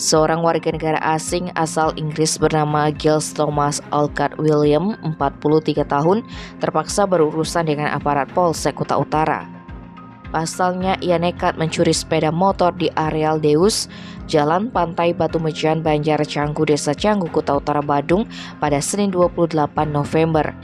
Seorang warga negara asing asal Inggris bernama Giles Thomas Alcott William, 43 tahun, terpaksa berurusan dengan aparat Polsek Kuta Utara. Pasalnya, ia nekat mencuri sepeda motor di areal Deus, Jalan Pantai Batu Mejan, Banjar Canggu, Desa Canggu, Kuta Utara, Badung pada Senin 28 November.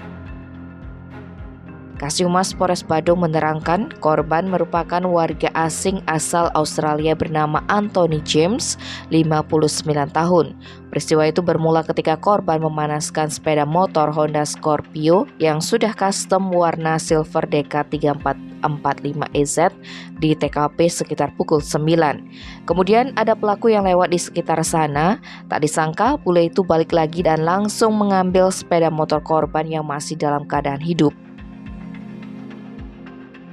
Kasih-Humas Polres Badung menerangkan korban merupakan warga asing asal Australia bernama Anthony James, 59 tahun. Peristiwa itu bermula ketika korban memanaskan sepeda motor Honda Scorpio yang sudah custom warna silver DK3445EZ di TKP sekitar pukul 9. Kemudian ada pelaku yang lewat di sekitar sana. Tak disangka bule itu balik lagi dan langsung mengambil sepeda motor korban yang masih dalam keadaan hidup.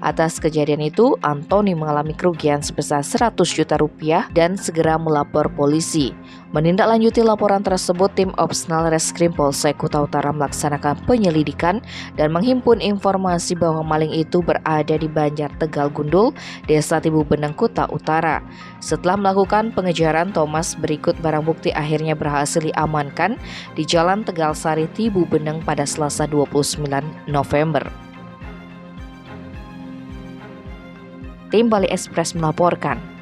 Atas kejadian itu, Anthony mengalami kerugian sebesar 100 juta rupiah dan segera melapor polisi. Menindaklanjuti laporan tersebut, tim Opsnal Reskrim Polsek Kuta Utara melaksanakan penyelidikan dan menghimpun informasi bahwa maling itu berada di Banjar Tegal Gundul, Desa Tibu Beneng, Kuta Utara. Setelah melakukan pengejaran, Thomas berikut barang bukti akhirnya berhasil diamankan di Jalan Tegal Sari, Tibu Beneng pada Selasa 29 November. Tim Bali Express melaporkan.